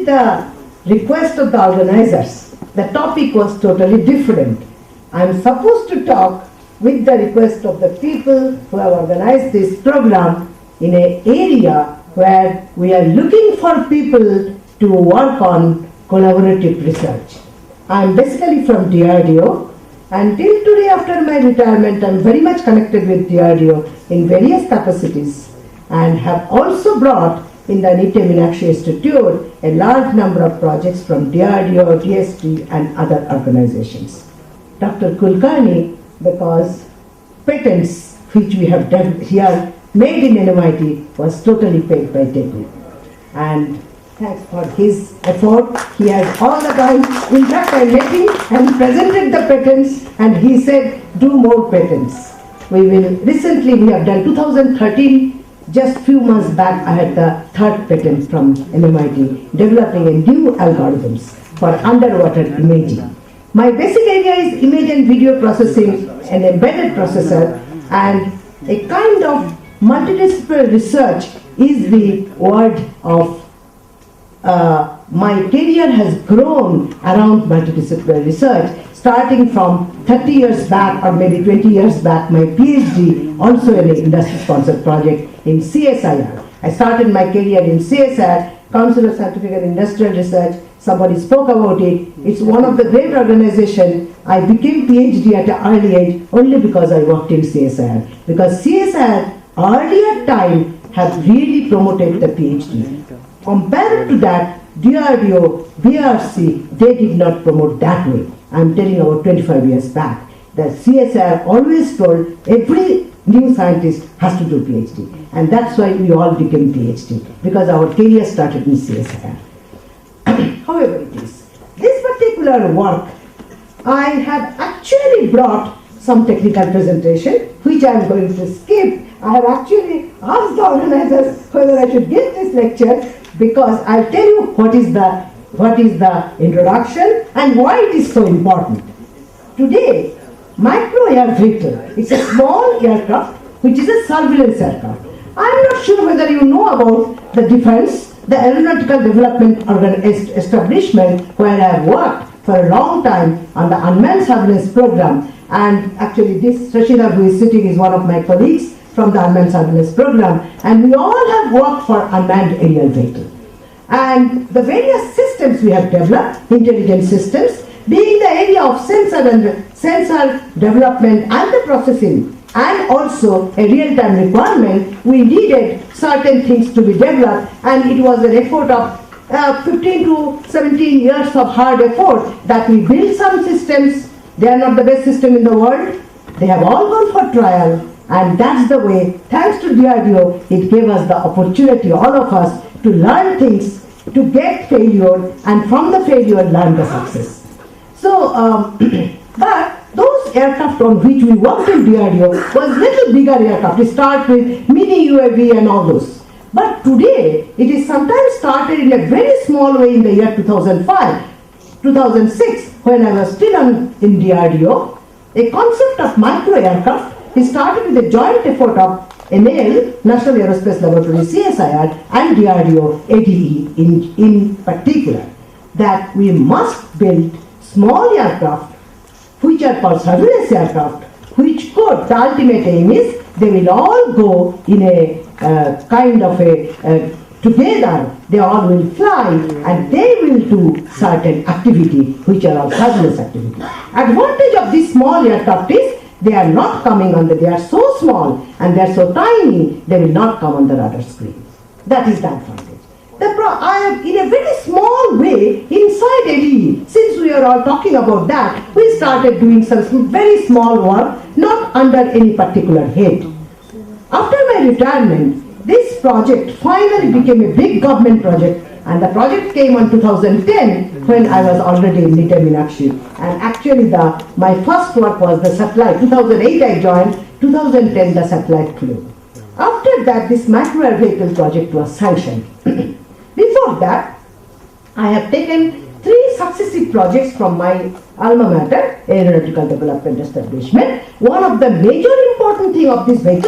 with the request of the organizers, the topic was totally different. I am supposed to talk with the request of the people who have organized this program in an area where we are looking for people to work on collaborative research. I am basically from DRDO, and till today after my retirement I am very much connected with DRDO in various capacities, and have also brought in the Nitte Meenakshi Institute a large number of projects from DRDO, DST and other organizations. Dr. Kulkarni, because patents which we have done here made in NMIT was totally paid by TEPI. And thanks for his effort. He has all the time. In fact, I met him and presented the patents and he said, do more patents. Recently we have done 2013, just few months back I had the third patent from NMIT, developing a new algorithms for underwater imaging. My basic area is image and video processing, an embedded processor, and a kind of multidisciplinary research is the word of my career has grown around multidisciplinary research, starting from 30 years back or maybe 20 years back, my PhD also in an industry-sponsored project in CSIR. I started my career in CSIR, Council of Scientific and Industrial Research. Somebody spoke about it. It's one of the great organizations. I became PhD at an early age only because I worked in CSIR. Because CSIR earlier time have really promoted the PhD. Compared to that, DRDO, BRC, they did not promote that way. I'm telling about 25 years back. The CSIR always told every new scientist has to do PhD. And that's why we all became PhD, because our career started in CSIR. However it is, this particular work, I have actually brought some technical presentation, which I am going to skip. I have actually asked the organizers whether I should give this lecture, because I'll tell you what is the introduction and why it is so important. Today, micro air vehicle, it's a small aircraft which is a surveillance aircraft. I'm not sure whether you know about the defense, the aeronautical development establishment where I have worked for a long time on the unmanned surveillance program, and actually this Rashida who is sitting is one of my colleagues from the unmanned surveillance program, and we all have worked for unmanned aerial vehicle. And the various systems we have developed, intelligent systems, being the area of sensor development and the processing, and also a real-time requirement, we needed certain things to be developed, and it was an effort of 15 to 17 years of hard effort that we built some systems. They are not the best system in the world. They have all gone for trial, and that's the way, thanks to DRDO, it gave us the opportunity, all of us, to learn things, to get failure, and from the failure learn the success. So, but those aircraft on which we worked in DRDO was little bigger aircraft. We start with mini UAV and all those. But today, it is sometimes started in a very small way in the year 2005, 2006, when I was still in DRDO. A concept of micro aircraft is started with a joint effort of NAL, National Aerospace Laboratory, CSIR, and DRDO, ADE in particular, that we must build small aircraft which are called surveillance aircraft, which could, the ultimate aim is, they will all go in a kind of together, they all will fly and they will do certain activity which are all surveillance activity. Advantage of this small aircraft is they are not coming on they are so small and they are so tiny, they will not come on the radar screen. That is the advantage. I have, in a very small way, inside ADE, since we are all talking about that, we started doing some very small work, not under any particular head. After my retirement, this project finally became a big government project, and the project came on 2010 when I was already in Nitte Meenakshi. And actually my first work was the satellite. 2008 I joined, 2010 the satellite flew. After that, this micro air vehicle project was sanctioned. Before that, I have taken 3 successive projects from my alma mater, Aeronautical Development Establishment. One of the major important thing of this vehicle